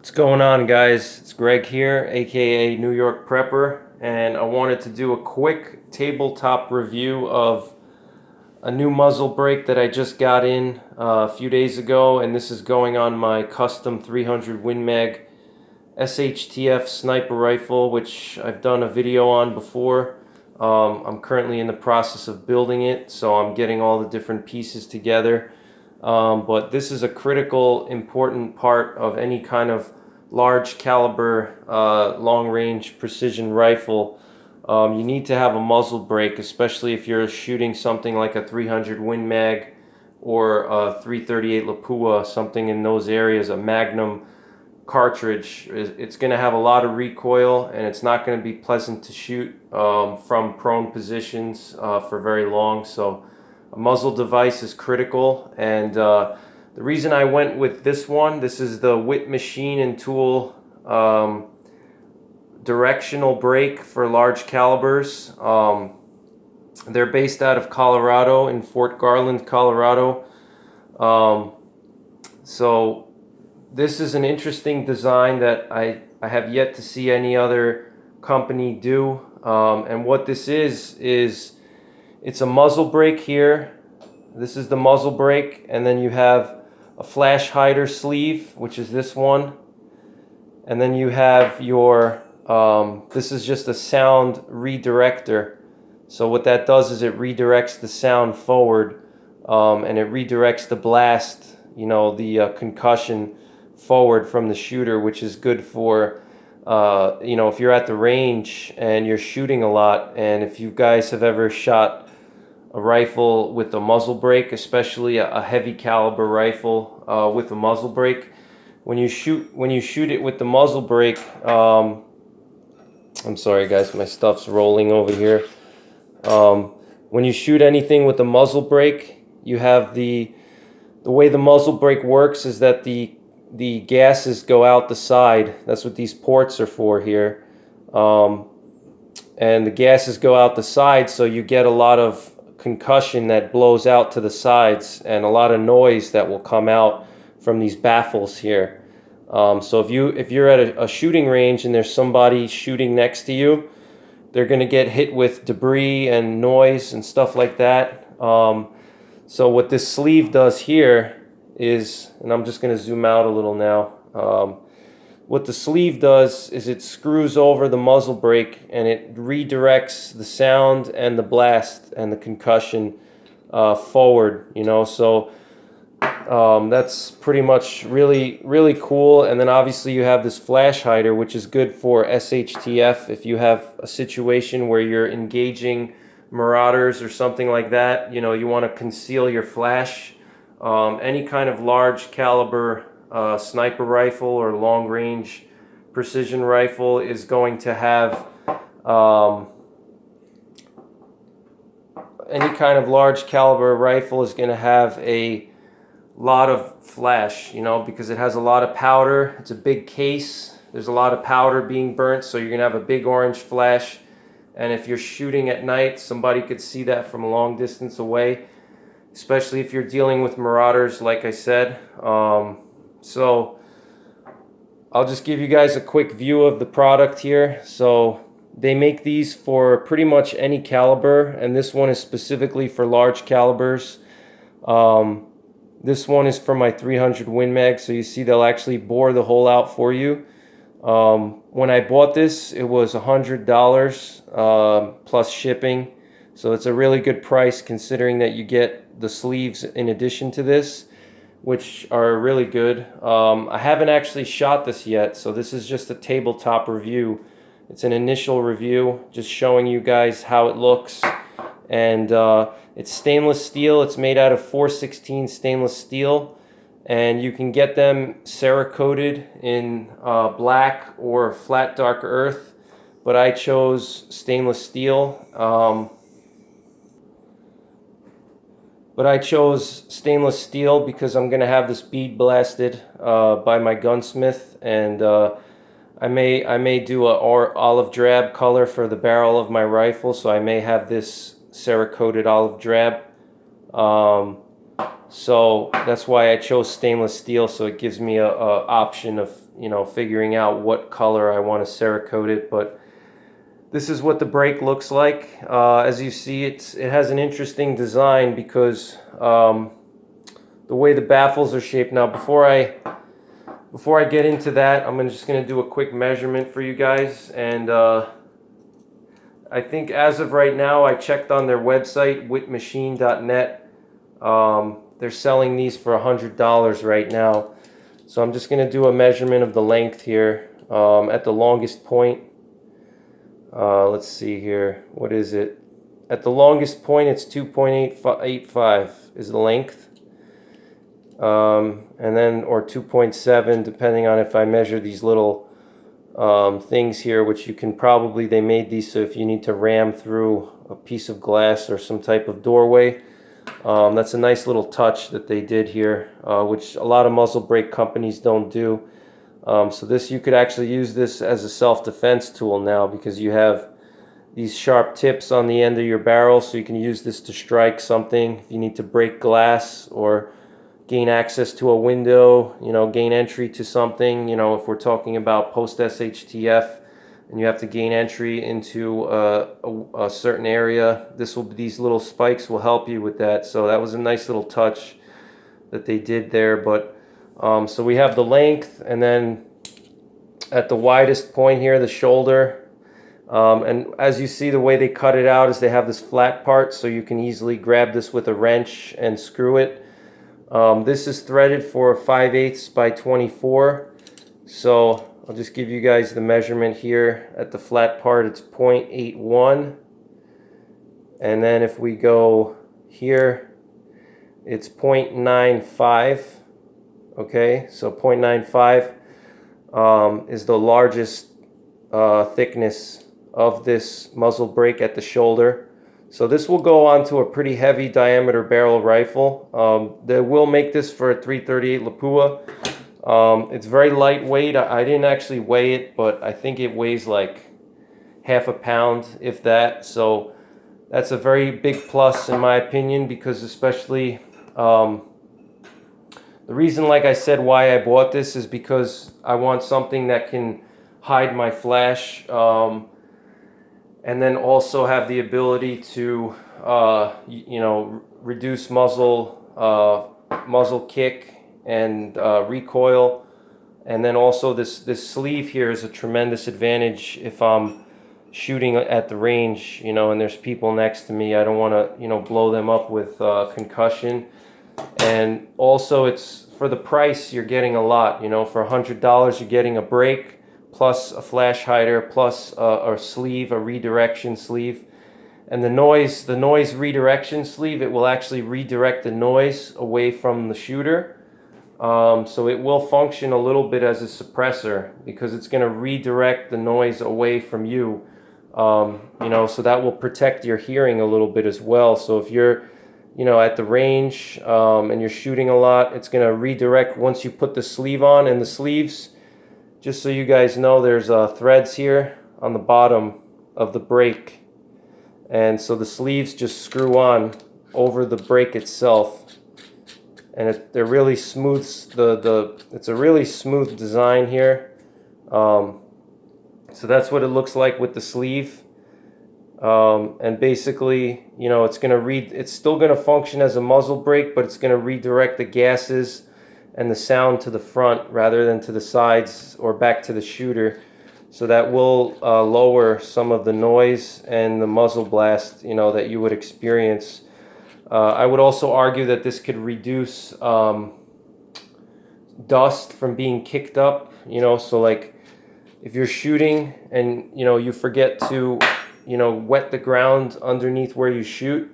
What's going on, guys? It's Greg here, aka New York Prepper, and I wanted to do a quick tabletop review of a new muzzle brake that I just got in a few days ago, and this is going on my custom 300 Win Mag SHTF sniper rifle, which I've done a video on before. I'm currently in the process of building it, so I'm getting all the different pieces together. But this is a critical, important part of any kind of large caliber, long range precision rifle. You need to have a muzzle brake, especially if you're shooting something like a 300 Win Mag or a 338 Lapua, something in those areas, a Magnum cartridge. It's going to have a lot of recoil, and it's not going to be pleasant to shoot from prone positions for very long. So a muzzle device is critical, and the reason I went with this one, this is the Witt Machine Tool Directional Brake for large calibers. They're based out of Colorado, in Fort Garland, Colorado. So this is an interesting design that I have yet to see any other company do. And what this is it's a muzzle brake here. This is the muzzle brake, and then you have a flash hider sleeve, which is this one. And then you have your, this is just a sound redirector. So what that does is it redirects the sound forward, and it redirects the blast, the concussion forward from the shooter, which is good for, if you're at the range and you're shooting a lot. And if you guys have ever shot a rifle with a muzzle brake, especially a heavy caliber rifle with a muzzle brake, when you shoot it with the muzzle brake, I'm sorry guys, my stuff's rolling over here. When you shoot anything with the muzzle brake, you have the way the muzzle brake works is that the gases go out the side. That's what these ports are for here. And the gases go out the side, so you get a lot of concussion that blows out to the sides, and a lot of noise that will come out from these baffles here. So if you're at a shooting range and there's somebody shooting next to you, they're going to get hit with debris and noise and stuff like that. So what this sleeve does here is, and I'm just going to zoom out a little now, what the sleeve does is it screws over the muzzle brake, and it redirects the sound and the blast and the concussion forward, so that's pretty much really cool. And then obviously you have this flash hider, which is good for SHTF if you have a situation where you're engaging marauders or something like that. You want to conceal your flash. Any kind of large caliber sniper rifle or long range precision rifle is going to have any kind of large caliber rifle is going to have a lot of flash, because it has a lot of powder. It's a big case. There's a lot of powder being burnt, so you're going to have a big orange flash. And if you're shooting at night, somebody could see that from a long distance away, especially if you're dealing with marauders, like I said. So I'll just give you guys a quick view of the product here. So they make these for pretty much any caliber, and this one is specifically for large calibers. This one is for my 300 Win Mag, so you see they'll actually bore the hole out for you. When I bought this, it was $100 plus shipping, so it's a really good price considering that you get the sleeves in addition to this, which are really good. I haven't actually shot this yet, so this is just a tabletop review. It's an initial review, just showing you guys how it looks. And it's stainless steel. It's made out of 416 stainless steel, and you can get them Cerakoted in black or flat dark earth, but I chose stainless steel. Because I'm going to have this bead blasted by my gunsmith, and I may do a olive drab color for the barrel of my rifle, so I may have this Cerakoted olive drab. So that's why I chose stainless steel, so it gives me a option of, you know, figuring out what color I want to Cerakote it. But this is what the brake looks like. As you see, it has an interesting design because the way the baffles are shaped. Now, before I get into that, I'm just going to do a quick measurement for you guys. And I think as of right now, I checked on their website, wittmachine.net. They're selling these for $100 right now. So I'm just going to do a measurement of the length here at the longest point. Let's see here. What is it? At the longest point, it's 2.85 is the length. And then, or 2.7, depending on if I measure these little things here, which you can probably, they made these so if you need to ram through a piece of glass or some type of doorway. That's a nice little touch that they did here, which a lot of muzzle brake companies don't do. So this, you could actually use this as a self-defense tool now, because you have these sharp tips on the end of your barrel, so you can use this to strike something if you need to break glass or gain access to a window, you know, gain entry to something. You know, if we're talking about post SHTF and you have to gain entry into a certain area, these little spikes will help you with that. So that was a nice little touch that they did there. But so we have the length, and then at the widest point here, the shoulder. And as you see, the way they cut it out is they have this flat part, so you can easily grab this with a wrench and screw it. This is threaded for 5/8 by 24. So I'll just give you guys the measurement here. At the flat part, it's 0.81. And then if we go here, it's 0.95. Okay, so 0.95 is the largest thickness of this muzzle brake at the shoulder. So this will go onto a pretty heavy diameter barrel rifle. They will make this for a 338 Lapua. It's very lightweight. I didn't actually weigh it, but I think it weighs like half a pound, if that. So that's a very big plus in my opinion, because especially the reason, like I said, why I bought this is because I want something that can hide my flash, and then also have the ability to, you know, reduce muzzle kick and recoil. And then also this sleeve here is a tremendous advantage if I'm shooting at the range, you know, and there's people next to me. I don't want to, you know, blow them up with concussion. And also, it's for the price, you're getting a lot. You know, for $100, you're getting a brake plus a flash hider plus a sleeve, a redirection sleeve. And the noise redirection sleeve, it will actually redirect the noise away from the shooter. So it will function a little bit as a suppressor, because it's going to redirect the noise away from you. You know, so that will protect your hearing a little bit as well. So if you're, you know, at the range and you're shooting a lot, it's going to redirect once you put the sleeve on. And the sleeves, just so you guys know, there's threads here on the bottom of the brake, and so the sleeves just screw on over the brake itself, and they're really smooth. It's a really smooth design here. So that's what it looks like with the sleeve. And basically, you know, it's still gonna function as a muzzle brake, but it's gonna redirect the gases and the sound to the front rather than to the sides or back to the shooter. So that will lower some of the noise and the muzzle blast, you know, that you would experience. I would also argue that this could reduce dust from being kicked up, you know, so like if you're shooting and, you know, you forget to, you know, wet the ground underneath where you shoot,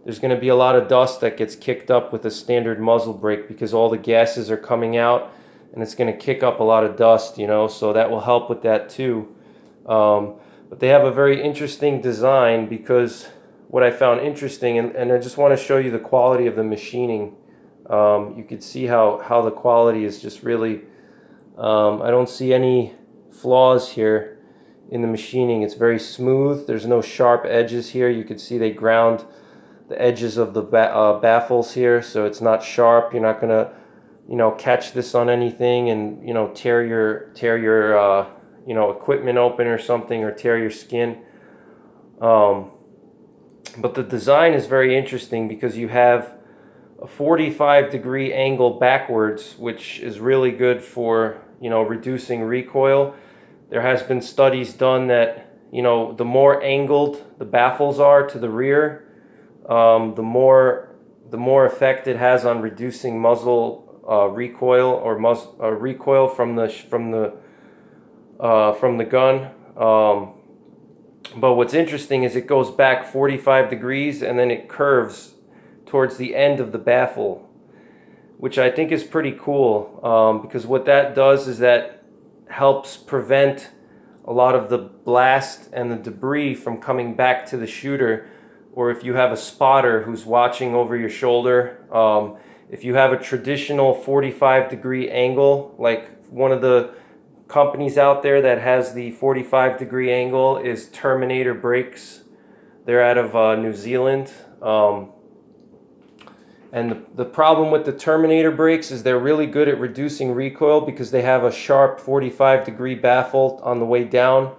there's going to be a lot of dust that gets kicked up with a standard muzzle brake, because all the gases are coming out and it's going to kick up a lot of dust, you know, so that will help with that too. But they have a very interesting design, because what I found interesting, and I just want to show you the quality of the machining. You can see how the quality is just really, I don't see any flaws here in the machining. It's very smooth. There's no sharp edges here. You can see they ground edges of the baffles here, so it's not sharp. You're not gonna, catch this on anything and tear your equipment open or something, or tear your skin. But the design is very interesting because you have a 45-degree angle backwards, which is really good for reducing recoil. There has been studies done that the more angled the baffles are to the rear, the more effect it has on reducing muzzle recoil, or recoil from the gun. But what's interesting is it goes back 45 degrees and then it curves towards the end of the baffle, which I think is pretty cool, because what that does is that helps prevent a lot of the blast and the debris from coming back to the shooter. Or if you have a spotter who's watching over your shoulder, if you have a traditional 45-degree angle, like one of the companies out there that has the 45-degree angle is Terminator Brakes. They're out of New Zealand. And the problem with the Terminator brakes is they're really good at reducing recoil because they have a sharp 45-degree baffle on the way down.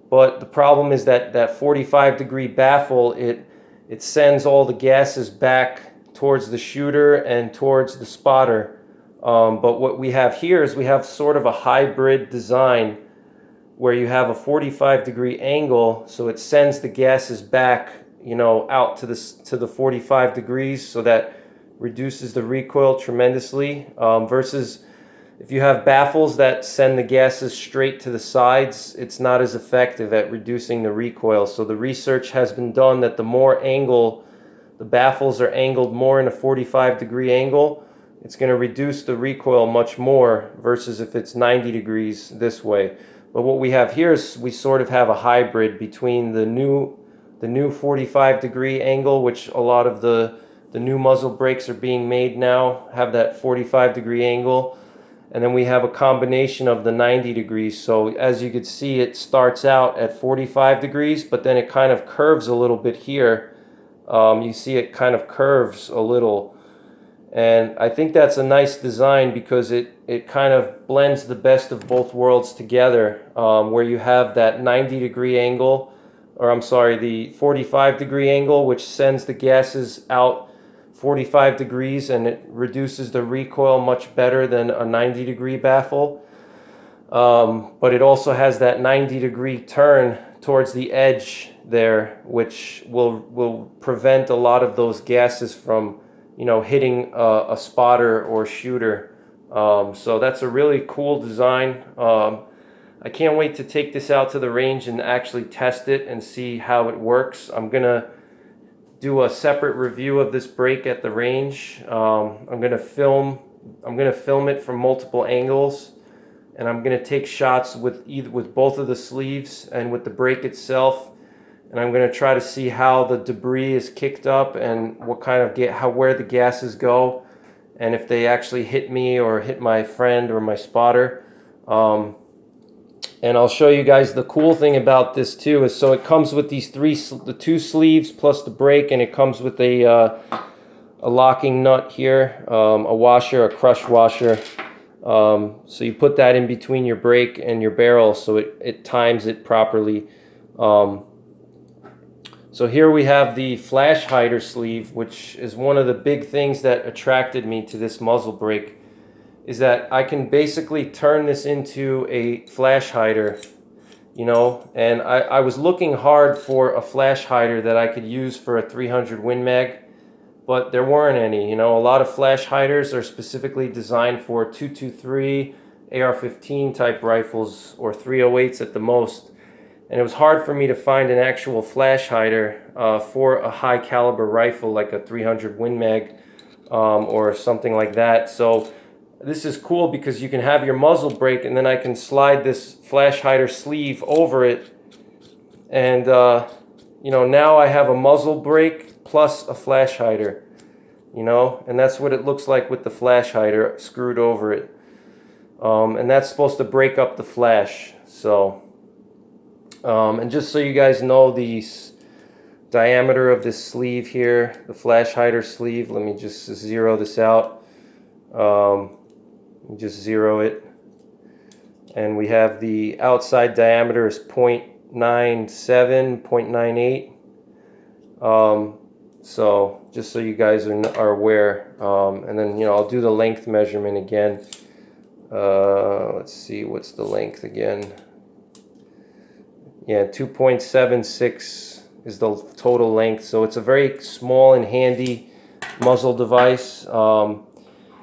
But the problem is that 45-degree baffle, it sends all the gases back towards the shooter and towards the spotter. But what we have here is we have sort of a hybrid design where you have a 45-degree angle, so it sends the gases back, out to the 45 degrees, so that reduces the recoil tremendously. Versus if you have baffles that send the gases straight to the sides, it's not as effective at reducing the recoil. So the research has been done that the more angle the baffles are angled more in a 45-degree angle, it's going to reduce the recoil much more versus if it's 90 degrees this way. But what we have here is we sort of have a hybrid between the new 45-degree angle, which a lot of the new muzzle brakes are being made now have that 45-degree angle, and then we have a combination of the 90 degrees. So as you can see, it starts out at 45 degrees, but then it kind of curves a little bit here. You see it kind of curves a little, and I think that's a nice design because it kind of blends the best of both worlds together, where you have that 90-degree angle, or I'm sorry, the 45-degree angle, which sends the gases out 45 degrees and it reduces the recoil much better than a 90-degree baffle. But it also has that 90-degree turn towards the edge there, which will prevent a lot of those gases from hitting a spotter or shooter. So that's a really cool design. I can't wait to take this out to the range and actually test it and see how it works. I'm gonna do a separate review of this brake at the range. I'm gonna film it from multiple angles, and I'm gonna take shots with both of the sleeves and with the brake itself, and I'm gonna try to see how the debris is kicked up and what kind of where the gases go, and if they actually hit me or hit my friend or my spotter. And I'll show you guys the cool thing about this too is, so it comes with these the two sleeves plus the brake, and it comes with a locking nut here, a washer, a crush washer. So you put that in between your brake and your barrel so it times it properly. So here we have the flash hider sleeve, which is one of the big things that attracted me to this muzzle brake, is that I can basically turn this into a flash hider, and I was looking hard for a flash hider that I could use for a 300 Win Mag, but there weren't any. A lot of flash hiders are specifically designed for 223, AR-15 type rifles, or 308s at the most, and it was hard for me to find an actual flash hider for a high caliber rifle like a 300 Win Mag or something like that. So this is cool because you can have your muzzle brake, and then I can slide this flash hider sleeve over it, and now I have a muzzle brake plus a flash hider, and that's what it looks like with the flash hider screwed over it, and that's supposed to break up the flash. So and just so you guys know, the diameter of this sleeve here, the flash hider sleeve. Let me just zero this out. Just zero it. And we have the outside diameter is 0.97, 0.98. So just so you guys are aware. And then, you know, I'll do the length measurement again. Let's see, what's the length again? Yeah, 2.76 is the total length. So it's a very small and handy muzzle device. And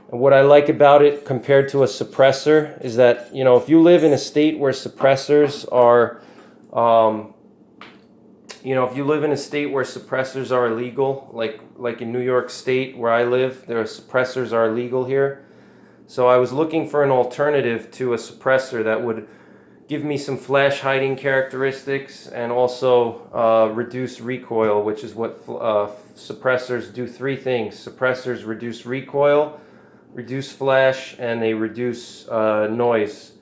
what I like about it compared to a suppressor is that, you know, if you live in a state where suppressors are, you know, if you live in a state where suppressors are illegal, like in New York State where I live, suppressors are illegal here. So I was looking for an alternative to a suppressor that would give me some flash hiding characteristics and also reduce recoil, which is what suppressors do. Three things. Suppressors reduce recoil, reduce flash, and they reduce noise.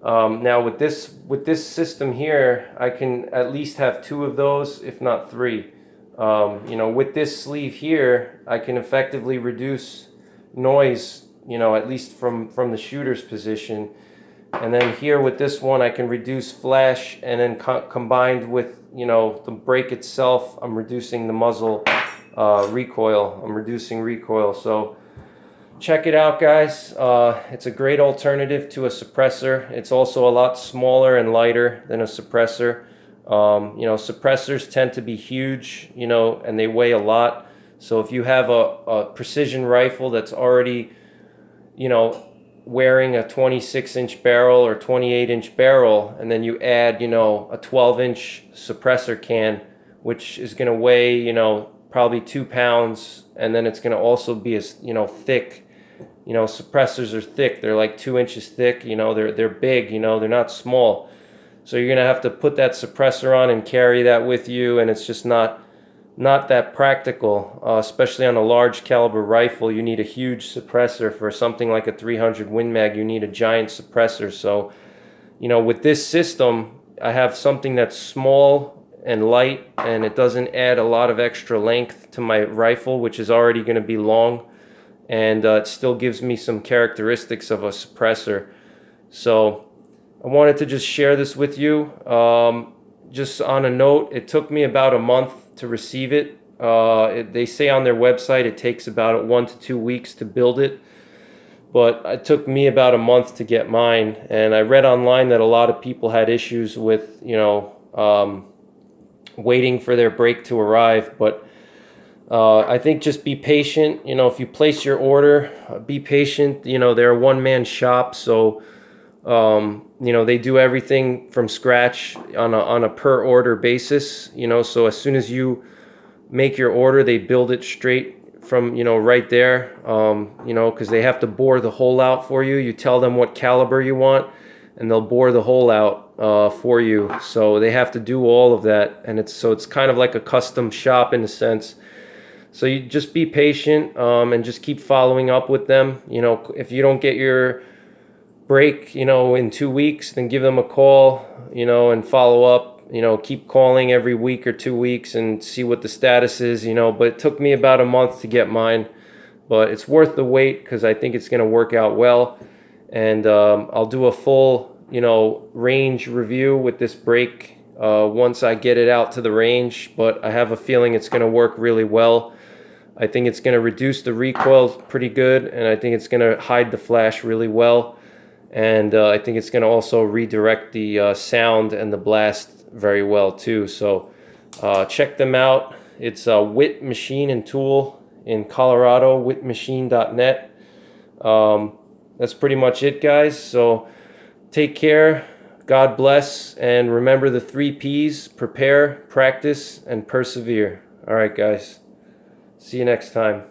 Now with this system here, I can at least have two of those, if not three. You know, with this sleeve here, I can effectively reduce noise, you know, at least from the shooter's position. And then here with this one, I can reduce flash, and then combined with, you know, the brake itself, I'm reducing the muzzle recoil. I'm reducing recoil. So check it out, guys. It's a great alternative to a suppressor. It's also a lot smaller and lighter than a suppressor. You know, suppressors tend to be huge, you know, and they weigh a lot. So if you have a precision rifle that's already, you know, wearing a 26-inch barrel or 28-inch barrel, and then you add, you know, a 12-inch suppressor can, which is going to weigh, you know, probably 2 pounds, and then it's going to also be as, you know, thick. You know, suppressors are thick. They're like 2 inches thick. You know, they're big. You know, they're not small. So you're gonna have to put that suppressor on and carry that with you, and it's just not that practical. Especially on a large caliber rifle, you need a huge suppressor. For something like a 300 Win Mag, you need a giant suppressor. So, you know, with this system, I have something that's small and light, and it doesn't add a lot of extra length to my rifle, which is already going to be long. And it still gives me some characteristics of a suppressor. So I wanted to just share this with you. Just on a note, it took me about a month to receive it. They say on their website it takes about 1 to 2 weeks to build it, but it took me about a month to get mine. And I read online that a lot of people had issues with, you know, waiting for their brake to arrive. But I think just be patient. You know, if you place your order, be patient. You know, they're a one-man shop, so you know, they do everything from scratch on a per order basis. You know, so as soon as you make your order, they build it straight from, you know, right there. You know, because they have to bore the hole out for you. You tell them what caliber you want, and they'll bore the hole out for you. So they have to do all of that, and it's kind of like a custom shop in a sense. So you just be patient and just keep following up with them. You know, if you don't get your brake, you know, in 2 weeks, then give them a call, you know, and follow up. You know, keep calling every week or 2 weeks and see what the status is, you know. But it took me about a month to get mine. But it's worth the wait because I think it's going to work out well. And I'll do a full, you know, range review with this brake once I get it out to the range. But I have a feeling it's going to work really well. I think it's going to reduce the recoil pretty good, and I think it's going to hide the flash really well. And I think it's going to also redirect the sound and the blast very well too. So check them out. It's Witt Machine and Tool in Colorado, wittmachine.net. That's pretty much it, guys. So take care. God bless. And remember the 3 Ps: prepare, practice, and persevere. All right, guys. See you next time.